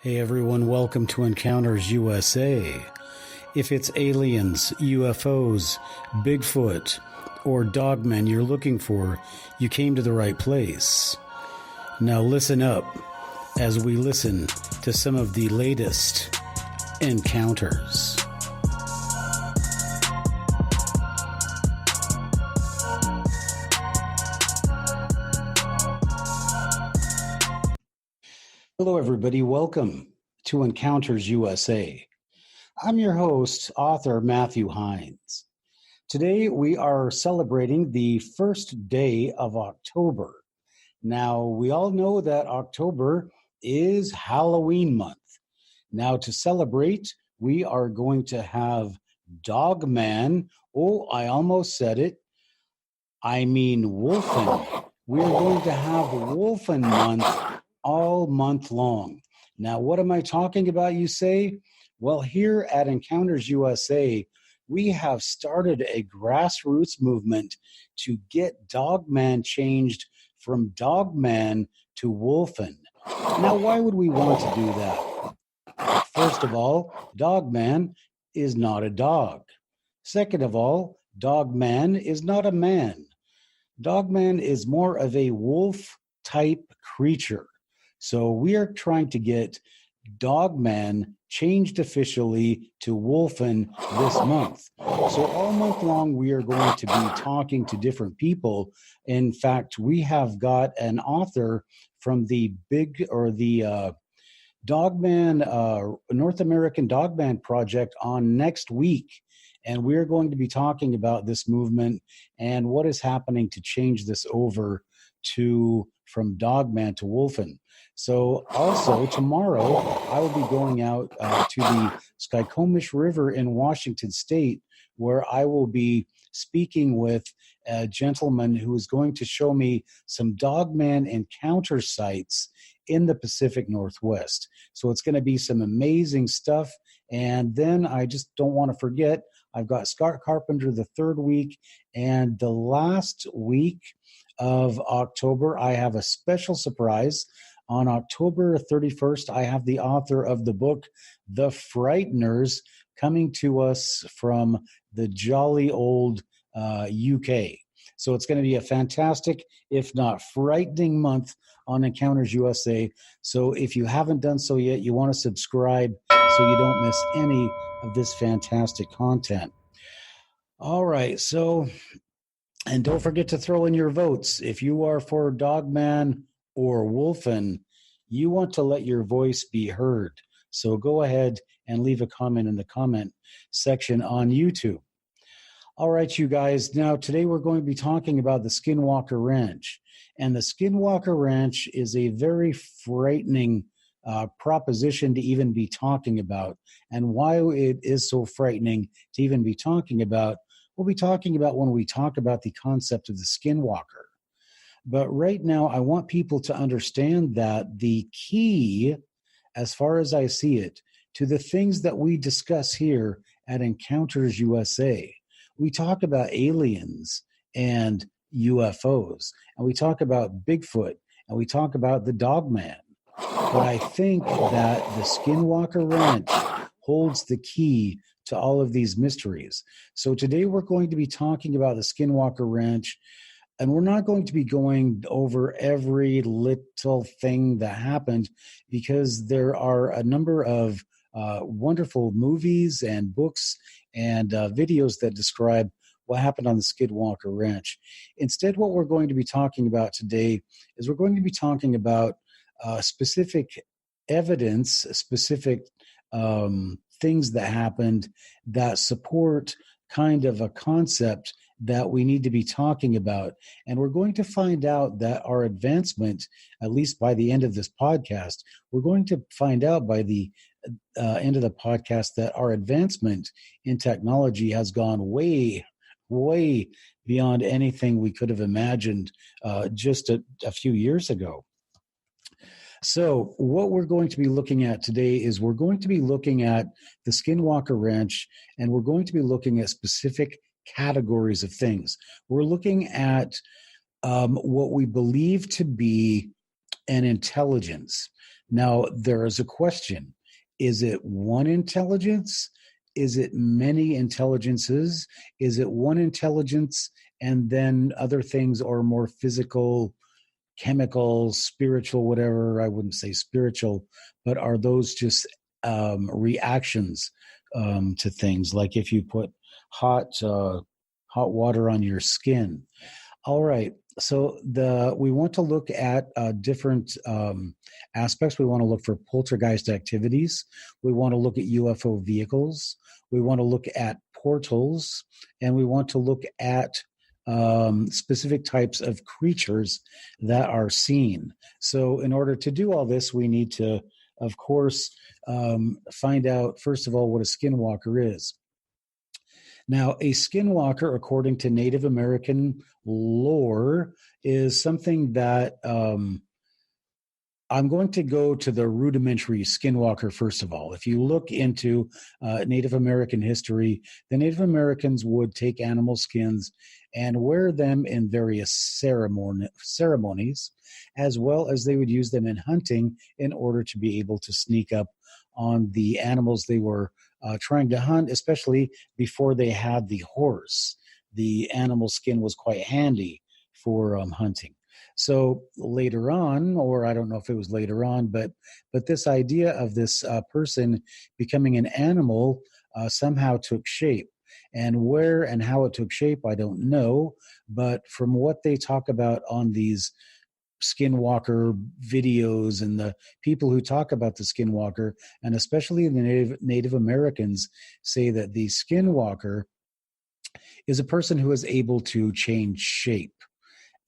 Hey everyone, welcome to Encounters USA. If it's aliens, UFOs, Bigfoot, or Dogman you're looking for, you came to the right place. Now listen up as we listen to some of the latest encounters. Hello everybody, welcome to Encounters USA. I'm your host, author Matthew Hines. Today we are celebrating the first day of October. Now we all know that October is Halloween month. Now to celebrate, we are going to have Dogman. Oh, I almost said it. I mean Wolfen. We're going to have Wolfen month all month long. Now, what am I talking about, you say? Well, here at Encounters USA, we have started a grassroots movement to get Dogman changed from Dogman to Wolfen. Now, why would we want to do that? First of all, Dogman is not a dog. Second of all, Dogman is not a man. Dogman is more of a wolf-type creature. So we are trying to get Dogman changed officially to Wolfen this month. So all month long, we are going to be talking to different people. In fact, we have got an author from the Dogman, North American Dogman Project on next week. And we're going to be talking about this movement and what is happening to change this over from Dogman to Wolfen. So also tomorrow, I will be going out to the Skykomish River in Washington State, where I will be speaking with a gentleman who is going to show me some Dogman encounter sites in the Pacific Northwest. So it's going to be some amazing stuff. And then I just don't want to forget, I've got Scott Carpenter the third week, and the last week of October, I have a special surprise. On October 31st, I have the author of the book, The Frighteners, coming to us from the jolly old UK. So it's going to be a fantastic, if not frightening month on Encounters USA. So if you haven't done so yet, you want to subscribe so you don't miss any of this fantastic content. All right, so, and don't forget to throw in your votes. If you are for Dogman or Wolfen, you want to let your voice be heard. So go ahead and leave a comment in the comment section on YouTube. All right, you guys. Now, today we're going to be talking about the Skinwalker Ranch. And the Skinwalker Ranch is a very frightening proposition to even be talking about. And why it is so frightening to even be talking about, we'll be talking about when we talk about the concept of the Skinwalker. But right now, I want people to understand that the key, as far as I see it, to the things that we discuss here at Encounters USA, we talk about aliens and UFOs, and we talk about Bigfoot, and we talk about the Dogman. But I think that the Skinwalker Ranch holds the key to all of these mysteries. So today we're going to be talking about the Skinwalker Ranch, and we're not going to be going over every little thing that happened, because there are a number of wonderful movies and books and videos that describe what happened on the Skinwalker Ranch. Instead, what we're going to be talking about today is we're going to be talking about specific evidence, specific things that happened that support kind of a concept that we need to be talking about. And we're going to find out that our advancement, at least by the end of this podcast, we're going to find out by the end of the podcast that our advancement in technology has gone way, way beyond anything we could have imagined just a few years ago. So what we're going to be looking at today is we're going to be looking at the Skinwalker Ranch, and we're going to be looking at specific categories of things. We're looking at what we believe to be an intelligence. Now, there is a question. Is it one intelligence? Is it many intelligences? Is it one intelligence and then other things are more physical, chemical, spiritual, whatever? I wouldn't say spiritual, but are those just reactions to things? Like if you put hot water on your skin. All right. So we want to look at different aspects. We want to look for poltergeist activities. We want to look at UFO vehicles. We want to look at portals, and we want to look at specific types of creatures that are seen. So in order to do all this, we need to, of course, find out, first of all, what a skinwalker is. Now, a skinwalker, according to Native American lore, is something that I'm going to go to the rudimentary skinwalker first of all. If you look into Native American history, the Native Americans would take animal skins and wear them in various ceremonies, as well as they would use them in hunting in order to be able to sneak up on the animals they were trying to hunt, especially before they had the horse. The animal skin was quite handy for hunting. So later on, or I don't know if it was later on, but this idea of this person becoming an animal somehow took shape. And where and how it took shape, I don't know. But from what they talk about on these skinwalker videos and the people who talk about the skinwalker, and especially the Native Americans, say that the skinwalker is a person who is able to change shape.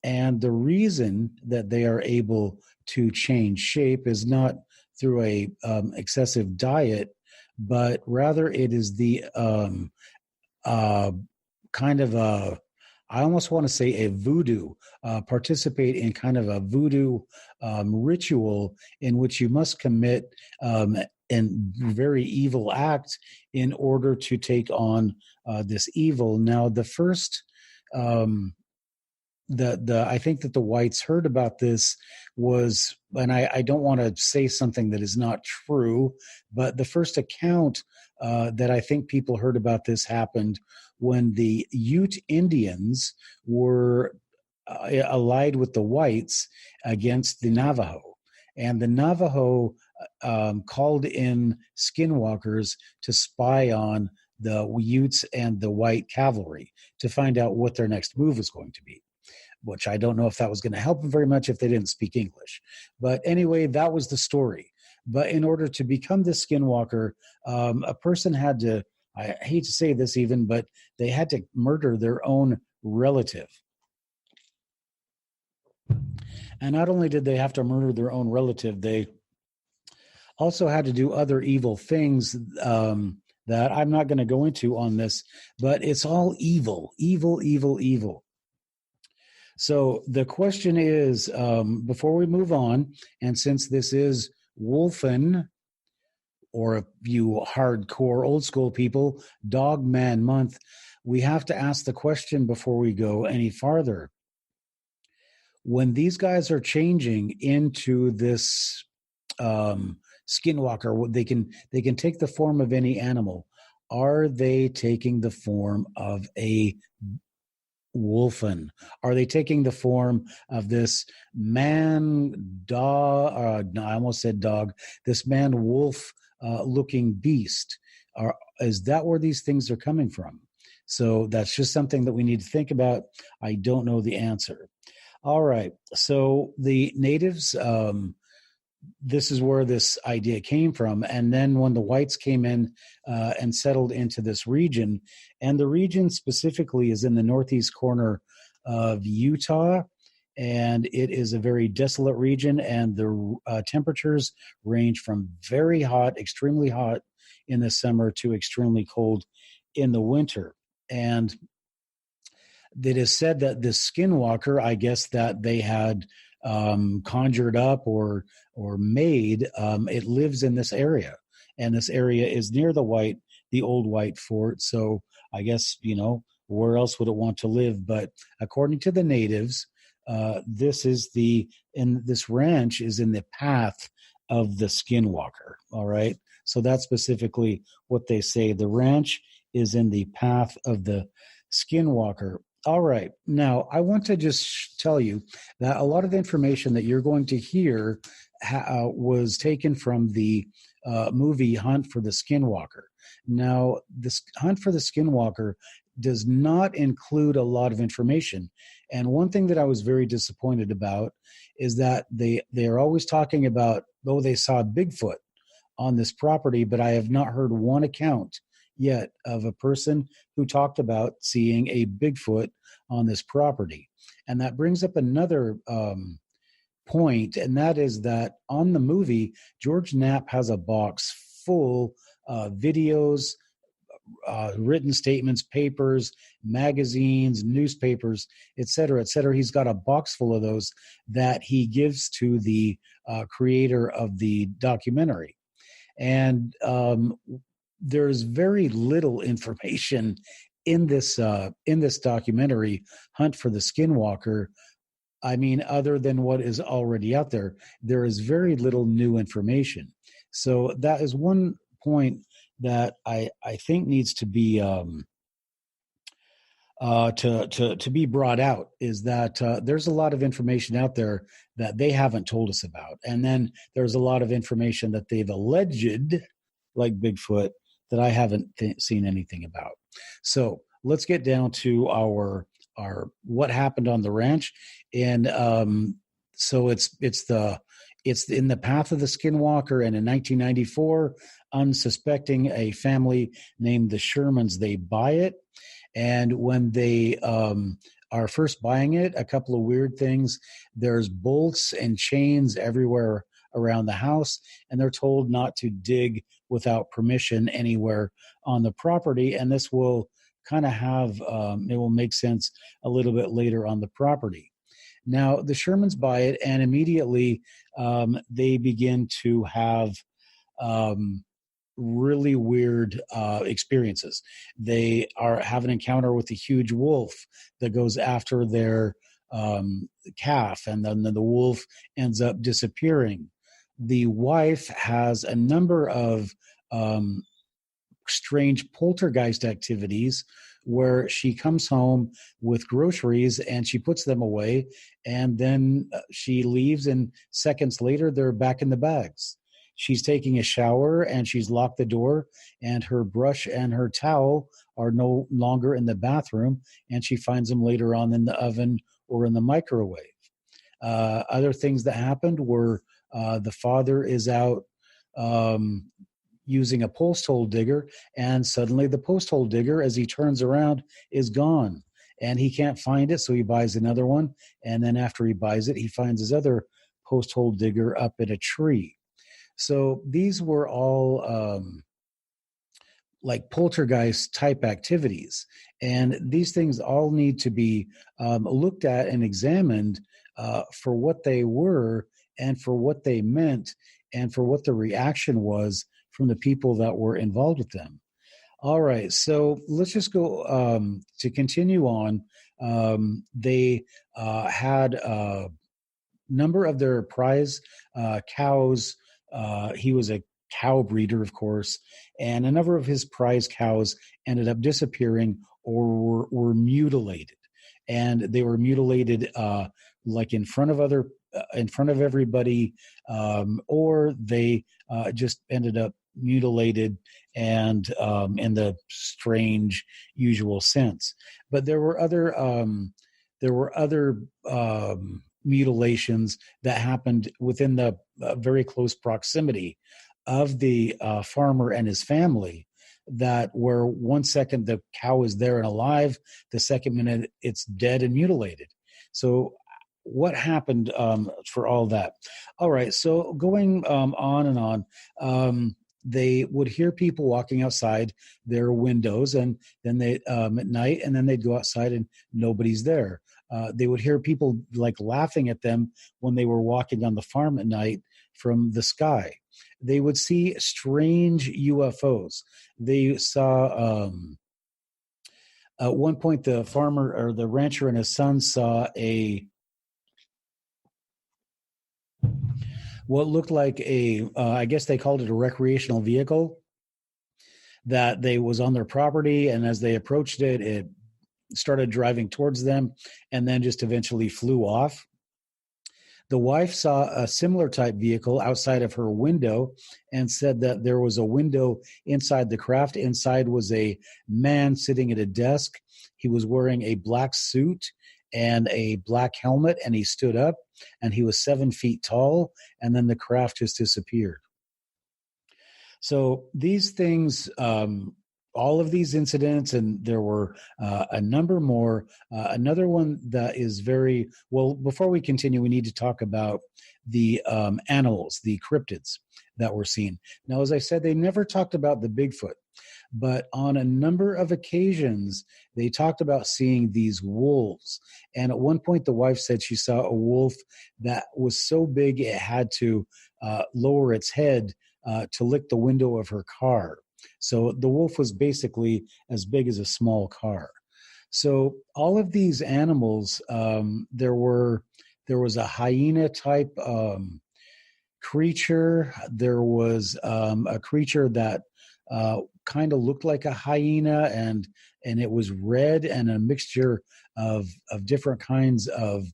And the reason that they are able to change shape is not through a excessive diet, but rather it is the kind of a, I almost want to say a voodoo, participate in kind of a voodoo ritual in which you must commit a very evil act in order to take on this evil. Now, the first, I think that the whites heard about this was, and I don't want to say something that is not true, but the first account that I think people heard about this happened when the Ute Indians were allied with the whites against the Navajo. And the Navajo called in skinwalkers to spy on the Utes and the white cavalry to find out what their next move was going to be, which I don't know if that was going to help them very much if they didn't speak English. But anyway, that was the story. But in order to become this skinwalker, a person had to, I hate to say this even, but they had to murder their own relative. And not only did they have to murder their own relative, they also had to do other evil things that I'm not going to go into on this, but it's all evil, evil, evil, evil. So the question is, before we move on, and since this is Wolfen, or if you hardcore old school people, Dogman month, we have to ask the question before we go any farther. When these guys are changing into this skinwalker, they can take the form of any animal. Are they taking the form of a Wolfen? Are they taking the form of this man dog? No, I almost said dog. This man wolf looking beast. Is that where these things are coming from? So that's just something that we need to think about. I don't know the answer. All right. So the natives, this is where this idea came from. And then when the whites came in and settled into this region, and the region specifically is in the northeast corner of Utah, and it is a very desolate region, and the temperatures range from very hot, extremely hot in the summer to extremely cold in the winter. And it is said that this skinwalker, I guess that they had conjured up or made, it lives in this area, and this area is near the old white fort. So I guess, where else would it want to live? But according to the natives, this ranch is in the path of the Skinwalker. All right. So that's specifically what they say. The ranch is in the path of the Skinwalker. All right. Now, I want to just tell you that a lot of the information that you're going to hear was taken from the movie Hunt for the Skinwalker. Now, this Hunt for the Skinwalker does not include a lot of information. And one thing that I was very disappointed about is that they are always talking about, oh, they saw Bigfoot on this property, but I have not heard one account yet of a person who talked about seeing a Bigfoot on this property. And that brings up another point, and that is that on the movie, George Knapp has a box full of videos, written statements, papers, magazines, newspapers, et cetera, et cetera. He's got a box full of those that he gives to the creator of the documentary. And there's very little information in this documentary, Hunt for the Skinwalker. I mean, other than what is already out there, there is very little new information. So that is one point that I think needs to be to be brought out, is that there's a lot of information out there that they haven't told us about, and then there's a lot of information that they've alleged, like Bigfoot, that I haven't seen anything about. So let's get down to our what happened on the ranch, and so it's in the path of the Skinwalker, and in 1994, unsuspecting a family named the Shermans, they buy it. And when they are first buying it, a couple of weird things. There's bolts and chains everywhere around the house, and they're told not to dig without permission anywhere on the property. And this will kind of have, it will make sense a little bit later on the property. Now, the Shermans buy it, and immediately they begin to have really weird experiences. They have an encounter with a huge wolf that goes after their calf, and then the wolf ends up disappearing. The wife has a number of strange poltergeist activities where she comes home with groceries and she puts them away, and then she leaves, and seconds later they're back in the bags. She's taking a shower and she's locked the door, and her brush and her towel are no longer in the bathroom, and she finds them later on in the oven or in the microwave. Other things that happened were the father is out using a post hole digger, and suddenly the post hole digger, as he turns around, is gone, and he can't find it, so he buys another one, and then after he buys it, he finds his other post hole digger up in a tree. So these were all like poltergeist type activities, and these things all need to be looked at and examined for what they were, and for what they meant, and for what the reaction was from the people that were involved with them. All right, so let's just go to continue on. They had a number of their prize cows. He was a cow breeder, of course, and a number of his prize cows ended up disappearing or were mutilated, and they were mutilated like in front of everybody, or they just ended up mutilated and in the strange usual sense. But there were other mutilations that happened within the very close proximity of the farmer and his family, that where 1 second the cow is there and alive, the second minute it's dead and mutilated. So what happened for all that? All right, so going on and on, they would hear people walking outside their windows, and then they at night, and then they'd go outside and nobody's there. They would hear people like laughing at them when they were walking on the farm at night from the sky. They would see strange UFOs. They saw at one point the farmer or the rancher and his son saw what looked like I guess they called it a recreational vehicle that they was on their property. And as they approached it, it started driving towards them and then just eventually flew off. The wife saw a similar type vehicle outside of her window and said that there was a window inside the craft. Inside was a man sitting at a desk. He was wearing a black suit and a black helmet, and he stood up, and he was 7 feet tall, and then the craft just disappeared. So these things, all of these incidents, and there were a number more. Another one that is very well. Before we continue, we need to talk about the animals, the cryptids that were seen. Now, as I said, they never talked about the Bigfoot, but on a number of occasions, they talked about seeing these wolves. And at one point, the wife said she saw a wolf that was so big it had to lower its head to lick the window of her car. So the wolf was basically as big as a small car. So all of these animals, there was a hyena type creature. There was a creature that kind of looked like a hyena, and it was red, and a mixture of different kinds of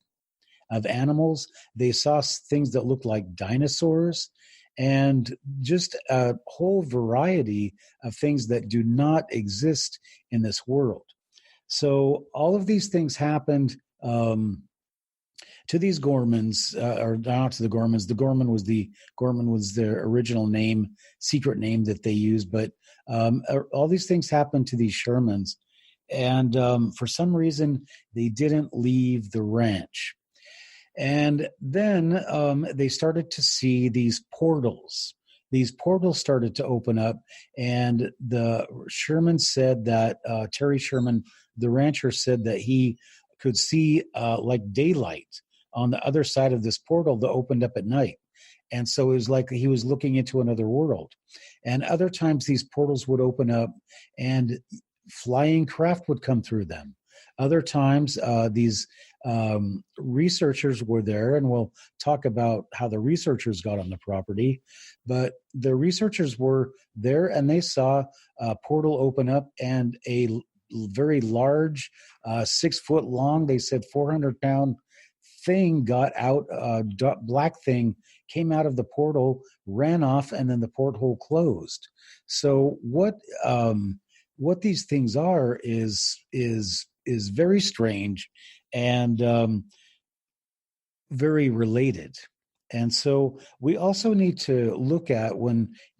animals. They saw things that looked like dinosaurs, and just a whole variety of things that do not exist in this world. So all of these things happened to these Gormans, or not to the Gormans. The Gorman was their original name, secret name that they used. But all these things happened to these Shermans, and for some reason they didn't leave the ranch. And then they started to see these portals. These portals started to open up, and the Sherman said that Terry Sherman, the rancher, said that he could see like daylight on the other side of this portal that opened up at night. And so it was like he was looking into another world. And other times these portals would open up and flying craft would come through them. Other times these researchers were there, and we'll talk about how the researchers got on the property. But the researchers were there, and they saw a portal open up, and a very large, 6 foot long, they said 400-pound thing got out, black thing came out of the portal, ran off, and then the porthole closed. So what these things are is very strange and very related. And so we also need to look at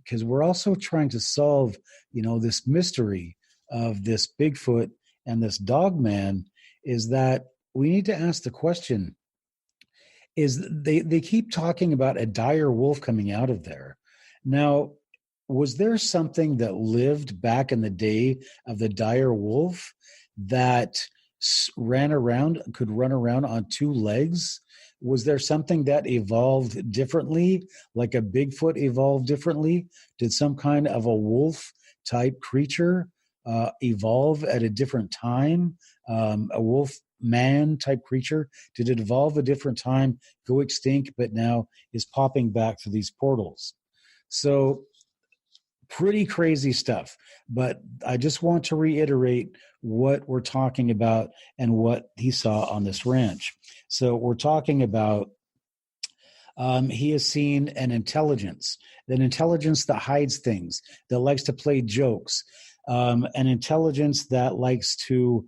because we're also trying to solve, this mystery of this Bigfoot and this Dogman, is that we need to ask the question, is they keep talking about a dire wolf coming out of there. Now, was there something that lived back in the day of the dire wolf that could run around on 2 legs? Was there something that evolved differently, like a Bigfoot evolved differently? Did some kind of a wolf type creature evolve at a different time? A wolf man type creature, did it evolve a different time, go extinct, but now is popping back through these portals? So pretty crazy stuff. But I just want to reiterate what we're talking about and what he saw on this ranch. So we're talking about he has seen an intelligence that hides things, that likes to play jokes, an intelligence that likes to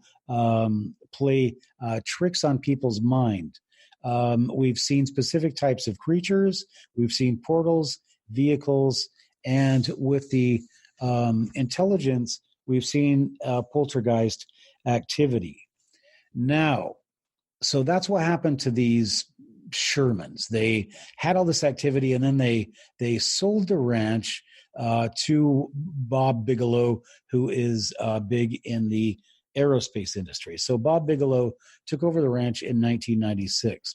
play tricks on people's mind. We've seen specific types of creatures. We've seen portals, vehicles, and with the intelligence, we've seen poltergeist activity. Now, so that's what happened to these Shermans. They had all this activity, and then they sold the ranch to Bob Bigelow, who is big in the aerospace industry. So Bob Bigelow took over the ranch in 1996.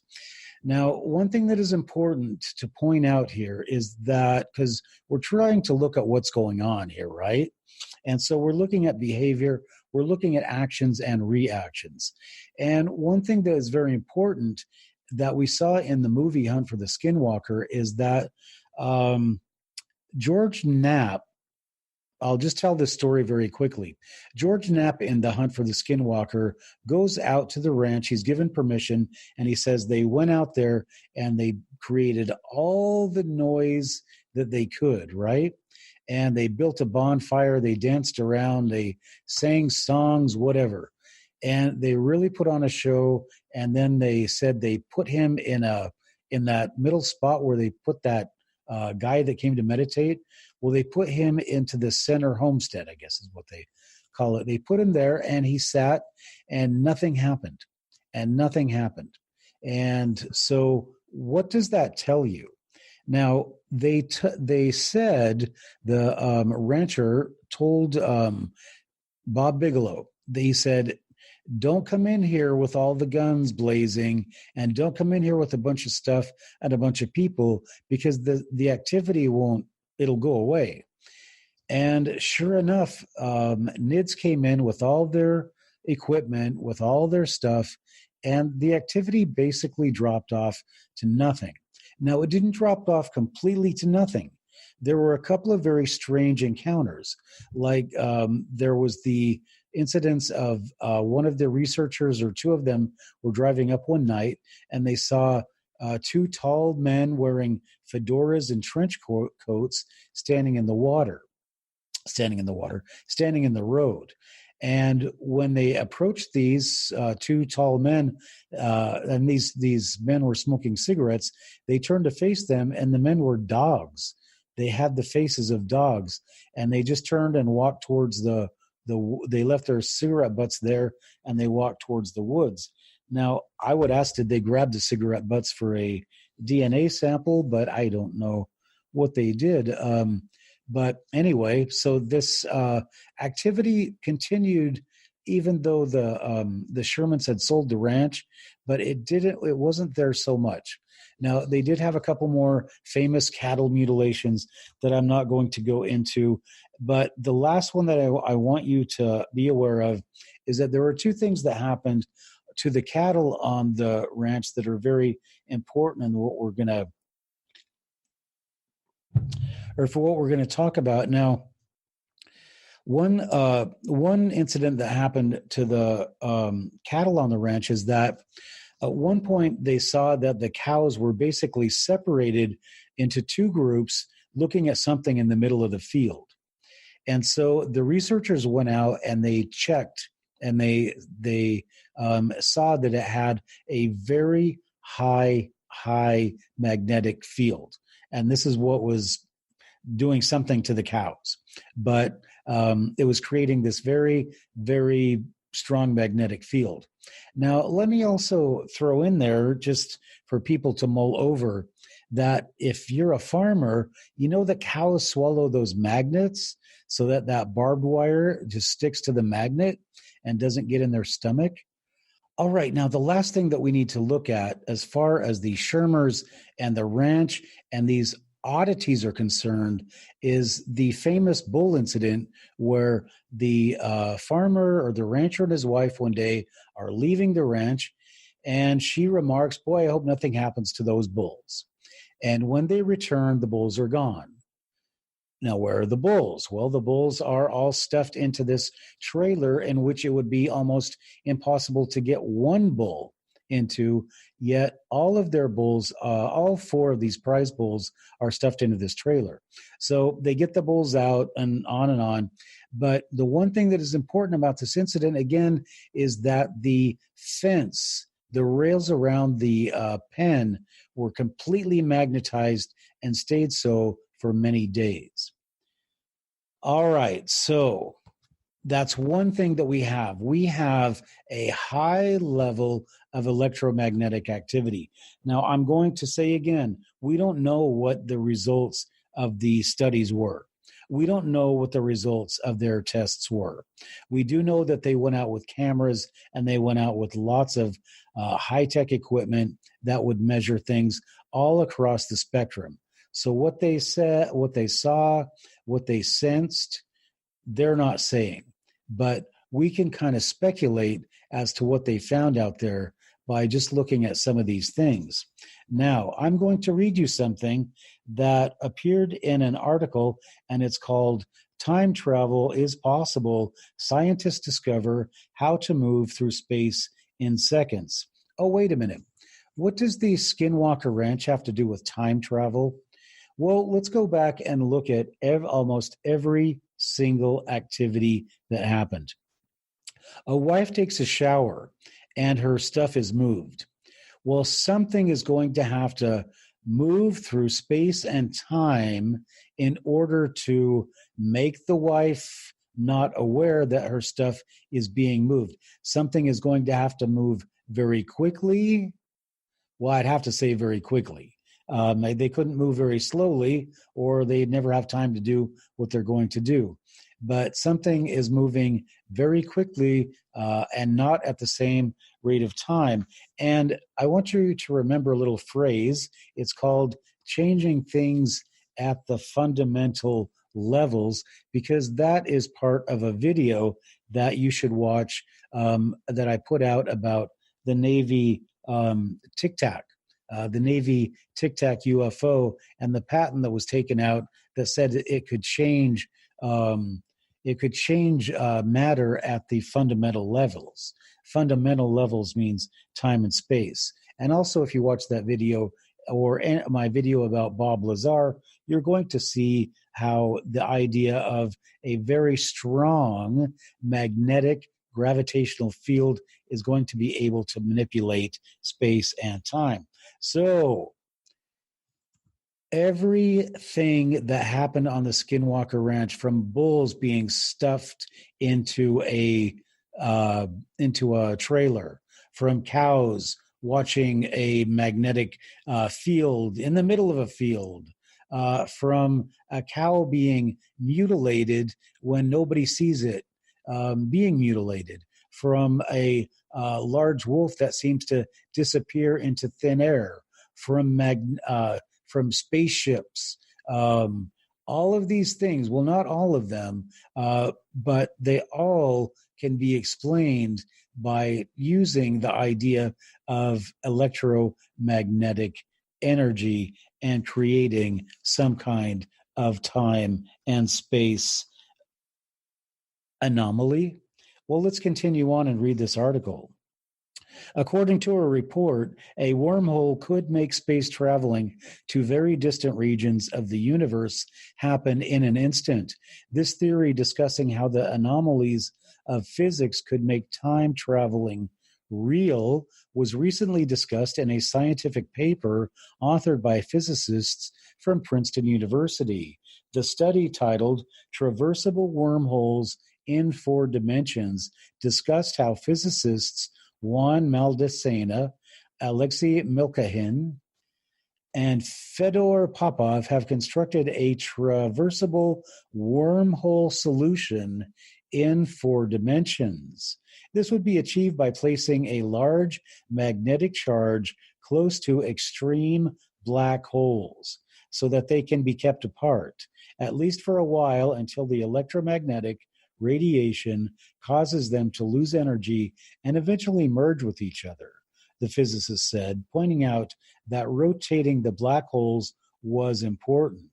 Now, one thing that is important to point out here is that, because we're trying to look at what's going on here, right? And so we're looking at behavior, we're looking at actions and reactions. And one thing that is very important, that we saw in the movie Hunt for the Skinwalker is that George Knapp, I'll just tell this story very quickly. George Knapp in The Hunt for the Skinwalker goes out to the ranch. He's given permission, and he says they went out there and they created all the noise that they could, right? And they built a bonfire. They danced around. They sang songs, whatever. And they really put on a show. And then they said they put him in that middle spot where they put that guy that came to meditate. Well, they put him into the center homestead, I guess is what they call it. They put him there, and he sat, and nothing happened. And nothing happened. And so what does that tell you? Now, they said the rancher told Bob Bigelow, he said, don't come in here with all the guns blazing, and don't come in here with a bunch of stuff and a bunch of people, because the activity it'll go away. And sure enough, NIDS came in with all their equipment, with all their stuff, and the activity basically dropped off to nothing. Now, it didn't drop off completely to nothing. There were a couple of very strange encounters. Like there was the incidents of one of the researchers, or two of them, were driving up one night, and they saw two tall men wearing fedoras and trench coats standing in the road. And when they approached these two tall men, and these men were smoking cigarettes, they turned to face them, and the men were dogs. They had the faces of dogs, and they just turned and walked towards they left their cigarette butts there, and they walked towards the woods. Now, I would ask, did they grab the cigarette butts for a DNA sample? But I don't know what they did. But anyway, so this activity continued, even though the Shermans had sold the ranch, but it wasn't there so much. Now, they did have a couple more famous cattle mutilations that I'm not going to go into, but the last one that I want you to be aware of is that there were two things that happened to the cattle on the ranch that are very important, and what we're going to talk about now. One incident that happened to the cattle on the ranch is that at one point they saw that the cows were basically separated into two groups looking at something in the middle of the field. And so the researchers went out and they checked, and they saw that it had a very high magnetic field. And this is what was doing something to the cows. But it was creating this very, very strong magnetic field. Now, let me also throw in there, just for people to mull over, that if you're a farmer, you know that cows swallow those magnets so that barbed wire just sticks to the magnet and doesn't get in their stomach. All right, now the last thing that we need to look at as far as the Shermers and the ranch and these oddities are concerned is the famous bull incident, where the farmer or the rancher and his wife one day are leaving the ranch, and she remarks, "Boy, I hope nothing happens to those bulls." And when they return, the bulls are gone. Now, where are the bulls? Well, the bulls are all stuffed into this trailer, in which it would be almost impossible to get one bull into, yet all of their bulls, all four of these prize bulls, are stuffed into this trailer. So they get the bulls out and on. But the one thing that is important about this incident, again, is that the fence, the rails around the pen, were completely magnetized and stayed so for many days. All right, so that's one thing that we have. We have a high level of electromagnetic activity. Now, I'm going to say again, we don't know what the results of the studies were. We don't know what the results of their tests were. We do know that they went out with cameras, and they went out with lots of high-tech equipment that would measure things all across the spectrum. So what they said, what they saw, what they sensed, they're not saying. But we can kind of speculate as to what they found out there. by just looking at some of these things. Now, I'm going to read you something that appeared in an article, and it's called Time Travel is Possible. Scientists discover how to move through space in seconds. Oh, wait a minute. What does the Skinwalker Ranch have to do with time travel? Well, let's go back and look at almost every single activity that happened. A wife takes a shower and her stuff is moved. Well, something is going to have to move through space and time in order to make the wife not aware that her stuff is being moved. Something is going to have to move very quickly. Well, I'd have to say very quickly. They couldn't move very slowly, or they'd never have time to do what they're going to do. But something is moving very quickly and not at the same rate of time. And I want you to remember a little phrase. It's called changing things at the fundamental levels, because that is part of a video that you should watch that I put out about the Navy Tic Tac. The Navy Tic Tac UFO and the patent that was taken out that said it could change matter at the fundamental levels. Fundamental levels means time and space. And also, if you watch that video or my video about Bob Lazar, you're going to see how the idea of a very strong magnetic gravitational field is going to be able to manipulate space and time. So everything that happened on the Skinwalker Ranch, from bulls being stuffed into a trailer, from cows watching a magnetic field in the middle of a field, from a cow being mutilated when nobody sees it being mutilated, from a large wolf that seems to disappear into thin air, from spaceships, all of these things, well, not all of them, but they all can be explained by using the idea of electromagnetic energy and creating some kind of time and space anomaly. Well, let's continue on and read this article. According to a report, a wormhole could make space traveling to very distant regions of the universe happen in an instant. This theory, discussing how the anomalies of physics could make time traveling real, was recently discussed in a scientific paper authored by physicists from Princeton University. The study, titled Traversable Wormholes in 4 Dimensions, discussed how physicists Juan Maldacena, Alexei Milkahin, and Fedor Popov have constructed a traversable wormhole solution in 4 dimensions. This would be achieved by placing a large magnetic charge close to extreme black holes so that they can be kept apart, at least for a while, until the electromagnetic radiation causes them to lose energy and eventually merge with each other, the physicist said, pointing out that rotating the black holes was important.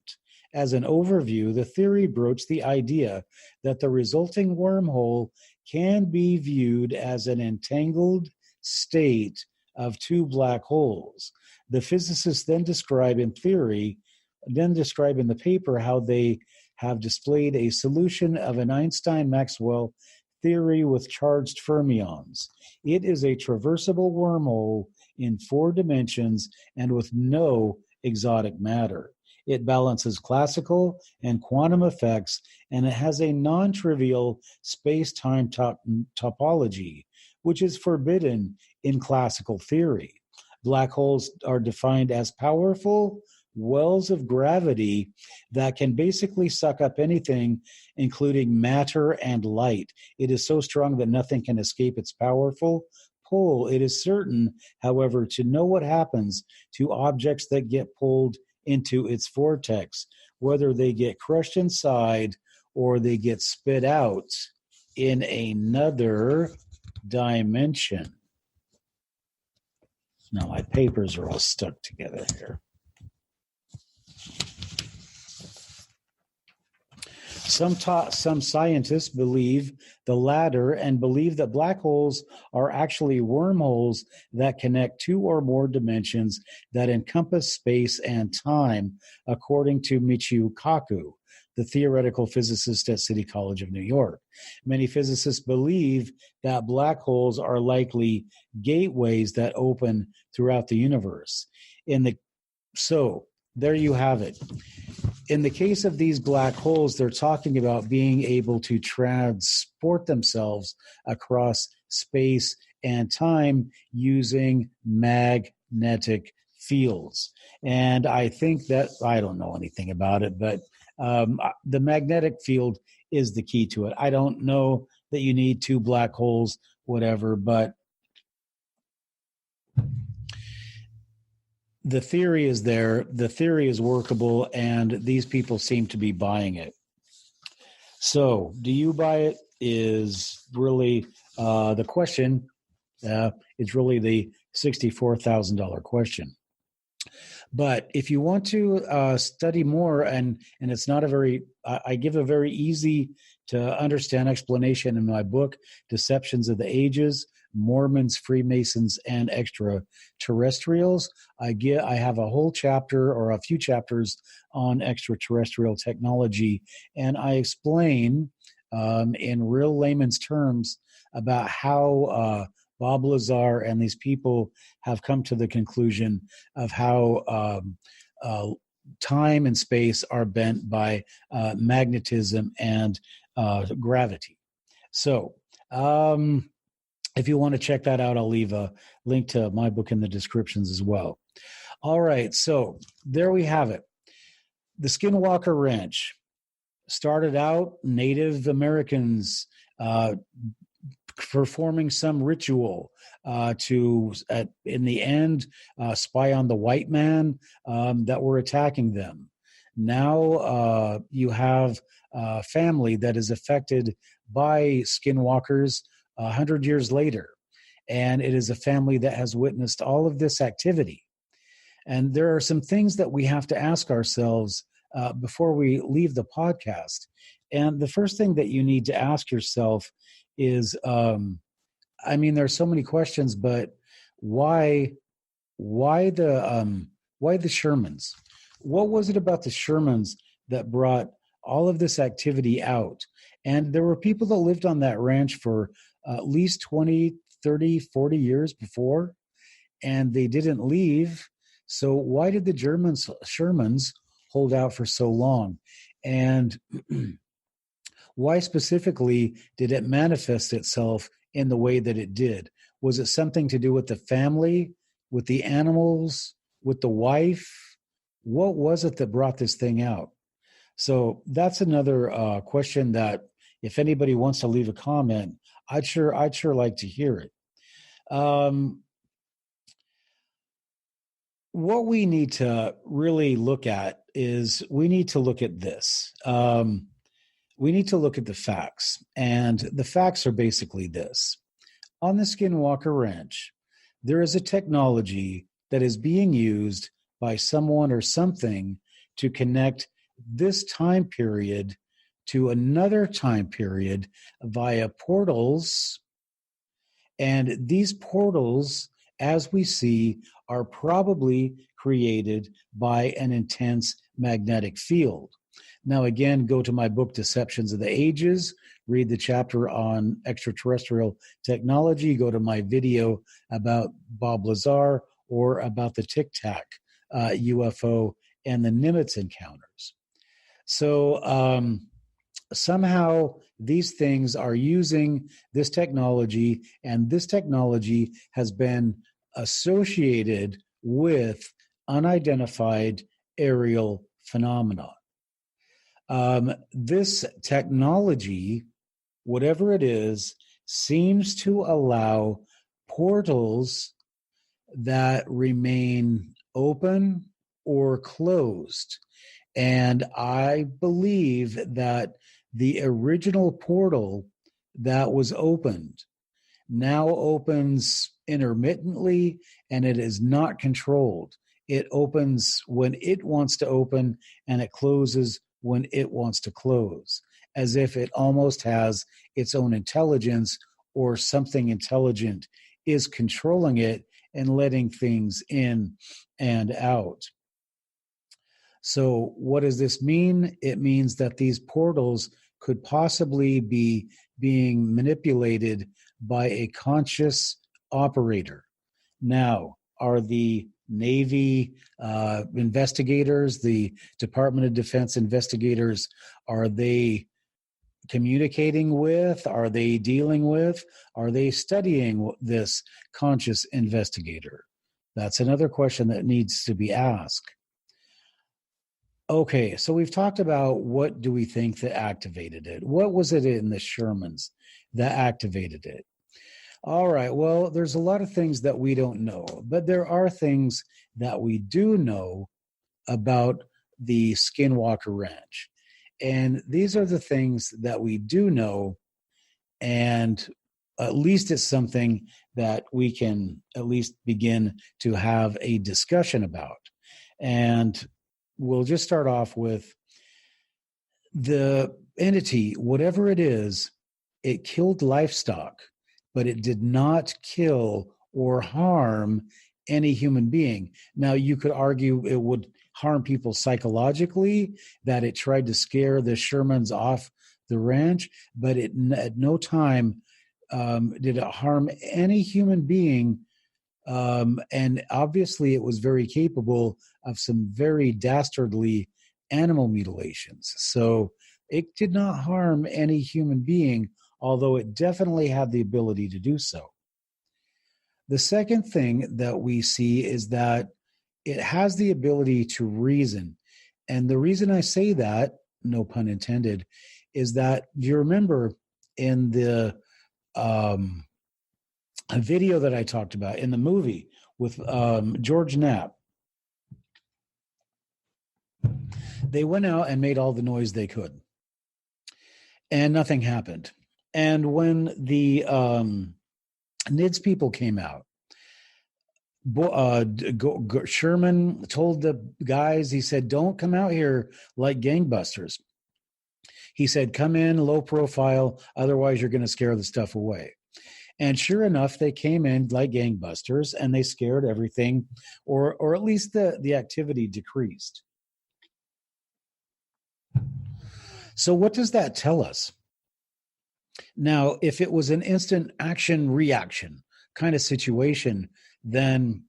As an overview, the theory broached the idea that the resulting wormhole can be viewed as an entangled state of 2 black holes. The physicists then describe in the paper how they have displayed a solution of an Einstein-Maxwell theory with charged fermions. It is a traversable wormhole in 4 dimensions and with no exotic matter. It balances classical and quantum effects, and it has a non-trivial space-time topology, which is forbidden in classical theory. Black holes are defined as powerful wells of gravity that can basically suck up anything, including matter and light. It is so strong that nothing can escape its powerful pull. It is certain, however, to know what happens to objects that get pulled into its vortex, whether they get crushed inside or they get spit out in another dimension. Now my papers are all stuck together here. Some scientists believe the latter and believe that black holes are actually wormholes that connect two or more dimensions that encompass space and time, according to Michio Kaku, the theoretical physicist at City College of New York. Many physicists believe that black holes are likely gateways that open throughout the universe. So there you have it. In the case of these black holes, they're talking about being able to transport themselves across space and time using magnetic fields. And I think that, I don't know anything about it, but the magnetic field is the key to it. I don't know that you need two black holes, whatever, but the theory is there, the theory is workable, and these people seem to be buying it. So, do you buy it is really the question. It's really the $64,000 question. But if you want to study more, and it's not a very, I give a very easy to understand explanation in my book, Deceptions of the Ages, Mormons, Freemasons, and Extraterrestrials. I have a whole chapter or a few chapters on extraterrestrial technology, and I explain in real layman's terms about how Bob Lazar and these people have come to the conclusion of how time and space are bent by magnetism and gravity. So, if you want to check that out, I'll leave a link to my book in the descriptions as well. All right, so there we have it. The Skinwalker Ranch started out Native Americans performing some ritual to, in the end, spy on the white man that were attacking them. Now you have a family that is affected by skinwalkers 100 years later, and it is a family that has witnessed all of this activity. And there are some things that we have to ask ourselves before we leave the podcast. And the first thing that you need to ask yourself is, there's so many questions, but why the Shermans? What was it about the Shermans that brought all of this activity out? And there were people that lived on that ranch for at least 20, 30, 40 years before, and they didn't leave. So why did the Shermans hold out for so long? And why specifically did it manifest itself in the way that it did? Was it something to do with the family, with the animals, with the wife? What was it that brought this thing out? So that's another question that if anybody wants to leave a comment, I'd sure like to hear it. What we need to really look at is we need to look at this. We need to look at the facts. And the facts are basically this. On the Skinwalker Ranch, there is a technology that is being used by someone or something to connect this time period to another time period via portals. And these portals, as we see, are probably created by an intense magnetic field. Now, again, go to my book, Deceptions of the Ages, read the chapter on extraterrestrial technology, go to my video about Bob Lazar or about the Tic Tac UFO and the Nimitz encounters. So somehow these things are using this technology, and this technology has been associated with unidentified aerial phenomena. This technology, whatever it is, seems to allow portals that remain open or closed. And I believe that the original portal that was opened now opens intermittently, and it is not controlled. It opens when it wants to open, and it closes when it wants to close, as if it almost has its own intelligence, or something intelligent is controlling it and letting things in and out. So what does this mean? It means that these portals could possibly be being manipulated by a conscious operator. Now, are the Navy investigators, the Department of Defense investigators, are they communicating with? Are they dealing with? Are they studying this conscious investigator? That's another question that needs to be asked. Okay, so we've talked about what do we think that activated it. What was it in the Shermans that activated it? All right, well, there's a lot of things that we don't know, but there are things that we do know about the Skinwalker Ranch. And these are the things that we do know, and at least it's something that we can at least begin to have a discussion about. And we'll just start off with the entity, whatever it is, it killed livestock, but it did not kill or harm any human being. Now, you could argue it would harm people psychologically, that it tried to scare the Shermans off the ranch, but it at no time did it harm any human being. And obviously it was very capable of some very dastardly animal mutilations. So it did not harm any human being, although it definitely had the ability to do so. The second thing that we see is that it has the ability to reason. And the reason I say that, no pun intended, is that, do you remember in the a video that I talked about in the movie with George Knapp? They went out and made all the noise they could, and nothing happened. And when the NIDS people came out, Sherman told the guys, he said, don't come out here like gangbusters. He said, come in low profile, otherwise you're going to scare the stuff away. And sure enough, they came in like gangbusters, and they scared everything, or at least the activity decreased. So what does that tell us? Now, if it was an instant action reaction kind of situation, then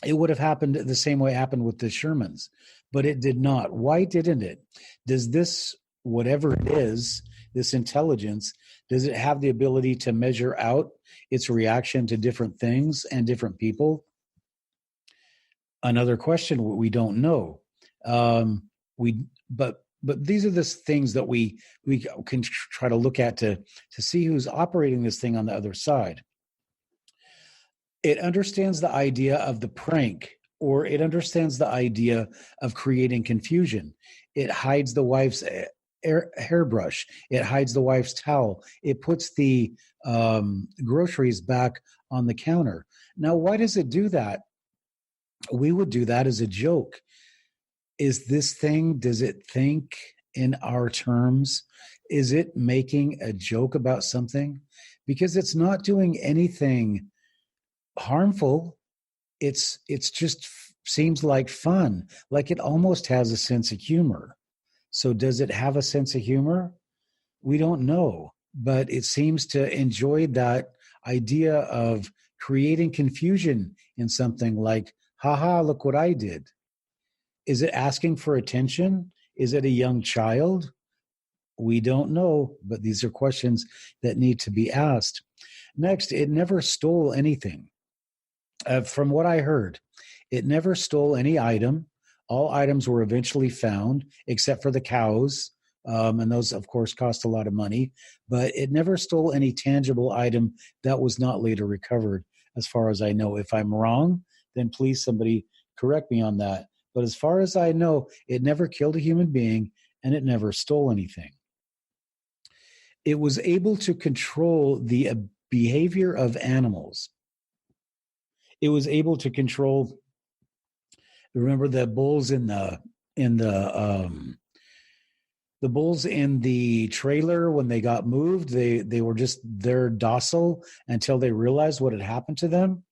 it would have happened the same way it happened with the Shermans, but it did not. Why didn't it? Does this, whatever it is, this intelligence, does it have the ability to measure out its reaction to different things and different people? Another question we don't know. But these are the things that we can try to look at to see who's operating this thing on the other side. It understands the idea of the prank, or it understands the idea of creating confusion. It hides the wife's hairbrush. It hides the wife's towel. It puts the groceries back on the counter. Now, why does it do that? We would do that as a joke. Is this thing, does it think in our terms? Is it making a joke about something? Because it's not doing anything harmful. It's just seems like fun, like it almost has a sense of humor. So does it have a sense of humor? We don't know, but it seems to enjoy that idea of creating confusion in something, like, haha, look what I did. Is it asking for attention? Is it a young child? We don't know, but these are questions that need to be asked. Next, it never stole anything. From what I heard, it never stole any item. All items were eventually found, except for the cows, and those, of course, cost a lot of money. But it never stole any tangible item that was not later recovered, as far as I know. If I'm wrong, then please somebody correct me on that. But as far as I know, it never killed a human being, and it never stole anything. It was able to control the behavior of animals. It was able to control. Remember the bulls in the bulls in the trailer when they got moved. They were just there docile until they realized what had happened to them.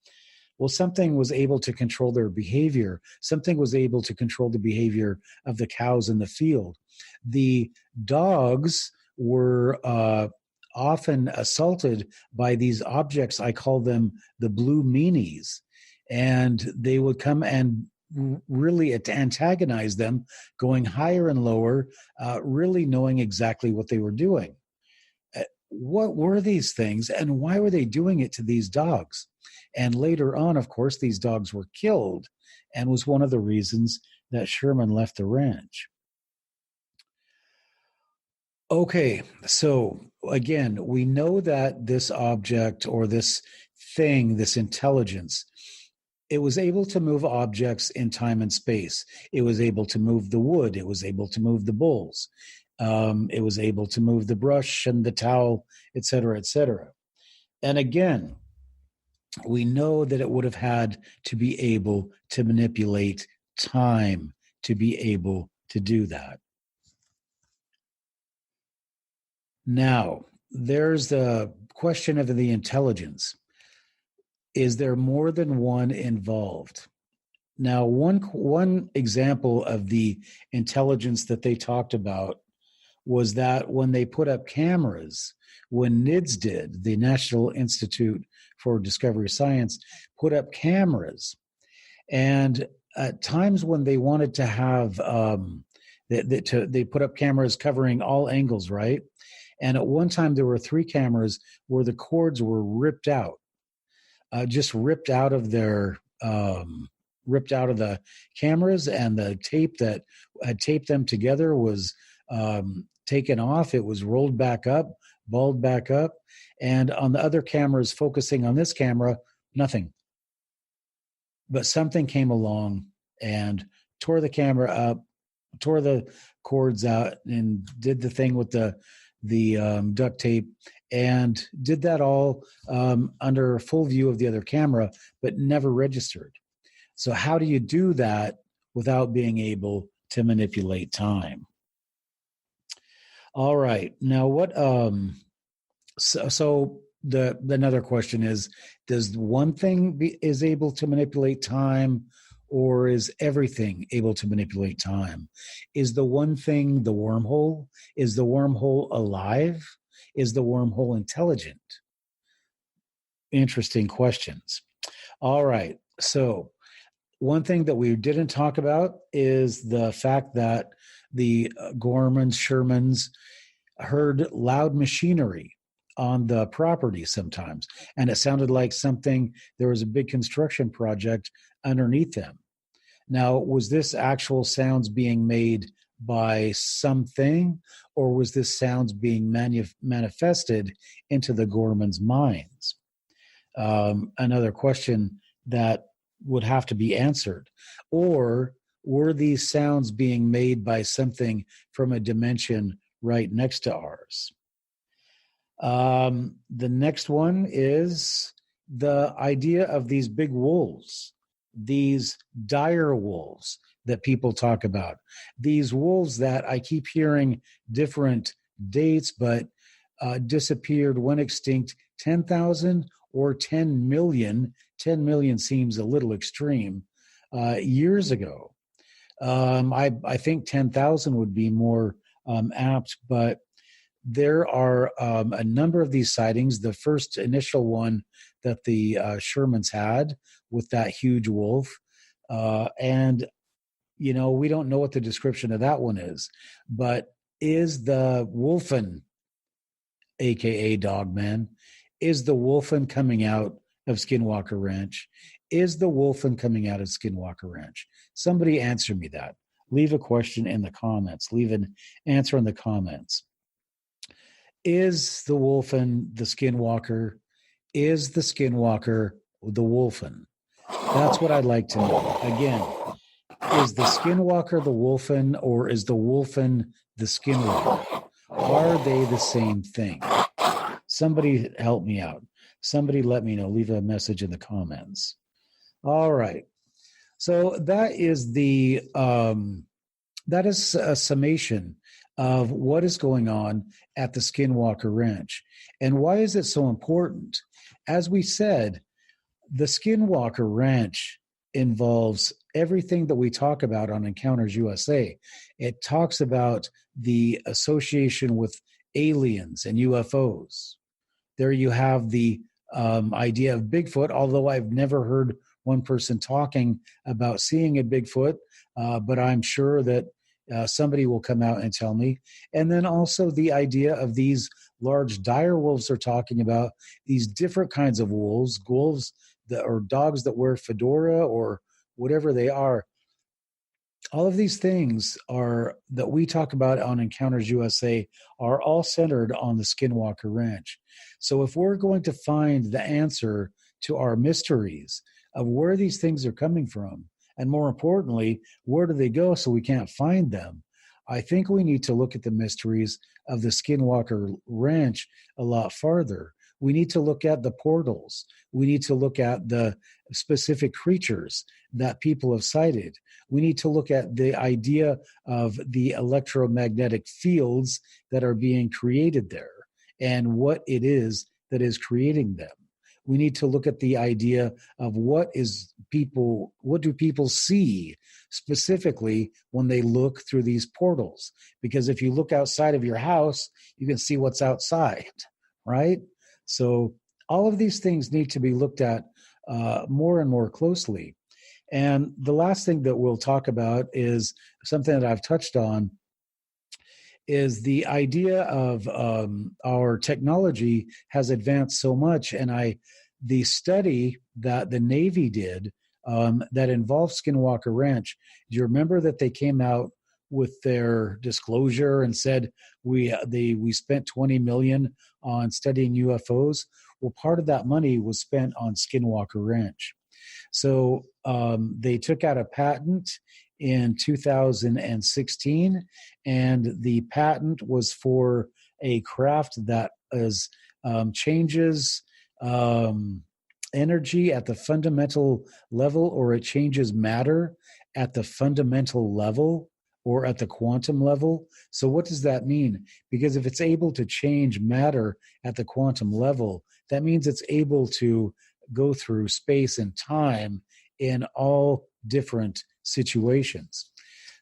Well, something was able to control their behavior. Something was able to control the behavior of the cows in the field. The dogs were often assaulted by these objects. I call them the blue meanies. And they would come and really antagonize them, going higher and lower, really knowing exactly what they were doing. What were these things, and why were they doing it to these dogs? And later on, of course, these dogs were killed, and was one of the reasons that Sherman left the ranch. Okay, so again, we know that this object or this thing, this intelligence, it was able to move objects in time and space. It was able to move the wood. It was able to move the bulls. It was able to move the brush and the towel, et cetera, et cetera. And again, we know that it would have had to be able to manipulate time to be able to do that. Now, there's the question of the intelligence. Is there more than one involved? Now, one example of the intelligence that they talked about was that when they put up cameras, when NIDS did, the National Institute for Discovery Science, put up cameras, and at times when they wanted to have, they put up cameras covering all angles, right? And at one time there were 3 cameras where the cords were ripped out. Just ripped out of the cameras, and the tape that had taped them together was taken off. It was rolled back up, balled back up, and on the other cameras focusing on this camera, nothing. But something came along and tore the camera up, tore the cords out, and did the thing with the duct tape, and did that all under full view of the other camera, but never registered. So how do you do that without being able to manipulate time? All right. Now, so another question is, does one thing is able to manipulate time, or is everything able to manipulate time? Is the one thing the wormhole? Is the wormhole alive? Is the wormhole intelligent? Interesting questions. All right. So one thing that we didn't talk about is the fact that the Gormans, Shermans heard loud machinery on the property sometimes. And it sounded like there was a big construction project underneath them. Now, was this actual sounds being made by something, or was this sounds being manifested into the Gormans' minds? Another question that would have to be answered. Or were these sounds being made by something from a dimension right next to ours? The next one is the idea of these big wolves, these dire wolves that people talk about, these wolves that I keep hearing different dates, but disappeared, went extinct, 10,000 or 10 million. 10 million seems a little extreme, years ago. I think 10,000 would be more apt, but there are a number of these sightings. The first initial one that the Shermans had with that huge wolf, and we don't know what the description of that one is, but is the Wolfen, aka Dogman, is the Wolfen coming out of Skinwalker Ranch? Is the Wolfen coming out of Skinwalker Ranch? Somebody answer me that. Leave a question in the comments. Leave an answer in the comments. Is the Wolfen the Skinwalker? Is the Skinwalker the Wolfen? That's what I'd like to know. Again, is the Skinwalker the Wolfen, or is the Wolfen the Skinwalker? Are they the same thing? Somebody help me out. Somebody let me know. Leave a message in the comments. All right. So that is that is a summation of what is going on at the Skinwalker Ranch. And why is it so important? As we said, the Skinwalker Ranch involves everything that we talk about on Encounters USA. It talks about the association with aliens and UFOs. There you have the idea of Bigfoot, although I've never heard one person talking about seeing a Bigfoot, but I'm sure that somebody will come out and tell me. And then also the idea of these large dire wolves are talking about, these different kinds of wolves that or dogs that wear fedora or whatever they are. All of these things are that we talk about on Encounters USA are all centered on the Skinwalker Ranch. So if we're going to find the answer to our mysteries of where these things are coming from, and more importantly, where do they go so we can't find them, I think we need to look at the mysteries of the Skinwalker Ranch a lot farther. We need to look at the portals. We need to look at the specific creatures that people have cited. We need to look at the idea of the electromagnetic fields that are being created there and what it is that is creating them. We need to look at the idea of what do people see specifically when they look through these portals? Because if you look outside of your house, you can see what's outside, right? So all of these things need to be looked at more and more closely. And the last thing that we'll talk about is something that I've touched on, is the idea of our technology has advanced so much. And the study that the Navy did that involved Skinwalker Ranch, do you remember that they came out with their disclosure and said we spent $20 million on studying UFOs? Well, part of that money was spent on Skinwalker Ranch. So they took out a patent in 2016, and the patent was for a craft that changes energy at the fundamental level, or it changes matter at the fundamental level or at the quantum level. So what does that mean? Because if it's able to change matter at the quantum level, that means it's able to go through space and time in all different situations.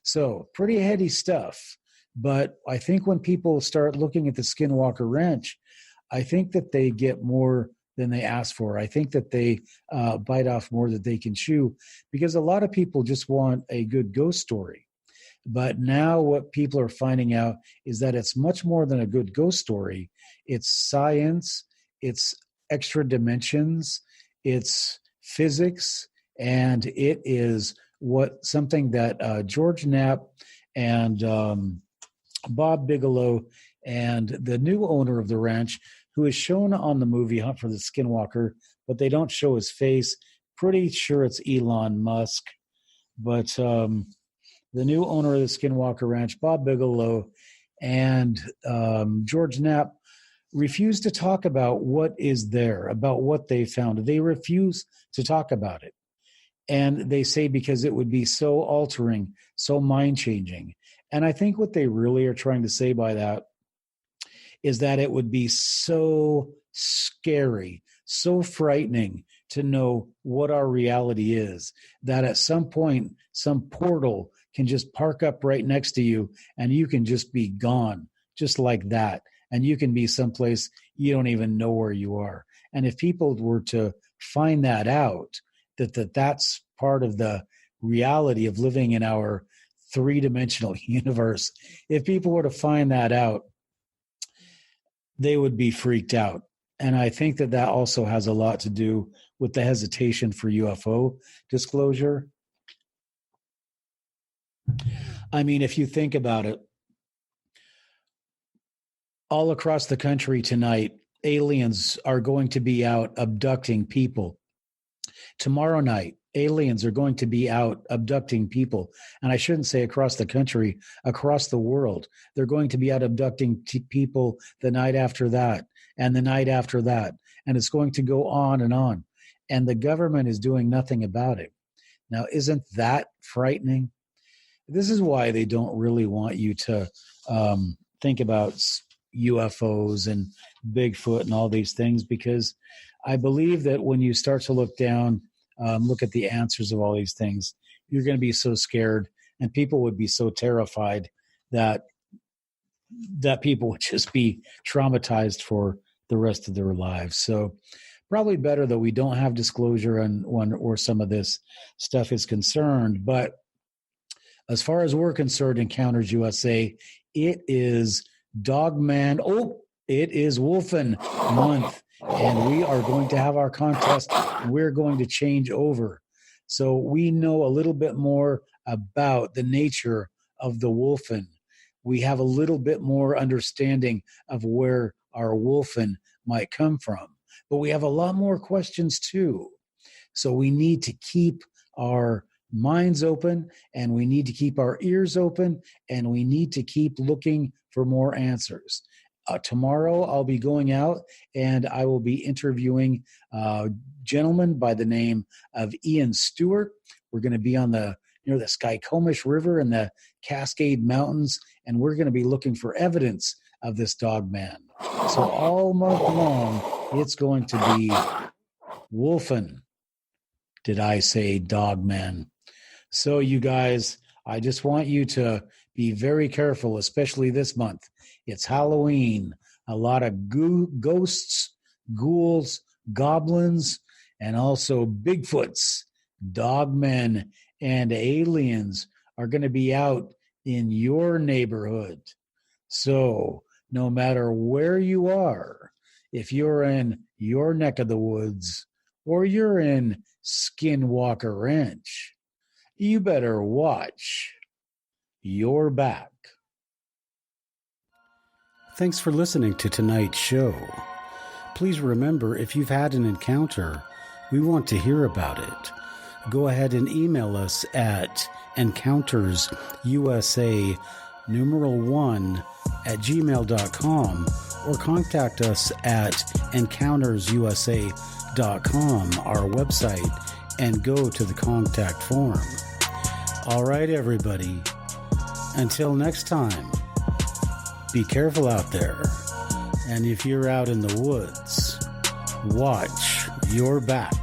So pretty heady stuff. But I think when people start looking at the Skinwalker Ranch, I think that they get more than they ask for. I think that they bite off more than they can chew, because a lot of people just want a good ghost story. But now what people are finding out is that it's much more than a good ghost story. It's science, it's extra dimensions, it's physics, and it is something that George Knapp and Bob Bigelow and the new owner of the ranch, who is shown on the movie Hunt for the Skinwalker, but they don't show his face. Pretty sure it's Elon Musk. But the new owner of the Skinwalker Ranch, Bob Bigelow, and George Knapp refuse to talk about what is there, about what they found. They refuse to talk about it. And they say because it would be so altering, so mind-changing. And I think what they really are trying to say by that is that it would be so scary, so frightening to know what our reality is, that at some point, some portal can just park up right next to you and you can just be gone, just like that. And you can be someplace you don't even know where you are. And if people were to find that out, that's part of the reality of living in our three-dimensional universe, if people were to find that out, they would be freaked out. And I think that also has a lot to do with the hesitation for UFO disclosure. I mean, if you think about it, all across the country tonight, aliens are going to be out abducting people. Tomorrow night, aliens are going to be out abducting people. And I shouldn't say across the country, across the world. They're going to be out abducting people the night after that, and the night after that, and it's going to go on and on. And the government is doing nothing about it. Now, isn't that frightening? This is why they don't really want you to think about UFOs and Bigfoot and all these things, because I believe that when you start to look down, look at the answers of all these things, you're going to be so scared, and people would be so terrified that people would just be traumatized for the rest of their lives. So probably better that we don't have disclosure on where some of this stuff is concerned. But as far as we're concerned, Encounters USA, it is Dogman. It is Wolfen month, and we are going to have our contest, and we're going to change over. So we know a little bit more about the nature of the Wolfen. We have a little bit more understanding of where our Wolfen might come from. But we have a lot more questions too. So we need to keep our minds open, and we need to keep our ears open, and we need to keep looking for more answers. Tomorrow I'll be going out and I will be interviewing a gentleman by the name of Ian Stewart. We're going to be on near the Skykomish River in the Cascade Mountains, and we're going to be looking for evidence of this Dogman. So all month long, it's going to be Wolfen. Did I say Dogman? So you guys, I just want you to be very careful, especially this month. It's Halloween. A lot of ghosts, ghouls, goblins, and also Bigfoots, Dogmen, and aliens are going to be out in your neighborhood. So no matter where you are, if you're in your neck of the woods or you're in Skinwalker Ranch, you better watch your back. Thanks for listening to tonight's show. Please remember, if you've had an encounter, we want to hear about it. Go ahead and email us at encountersusa1@gmail.com or contact us at encountersusa.com, our website, and go to the contact form. All right, everybody. Until next time, be careful out there. And if you're out in the woods, watch your back.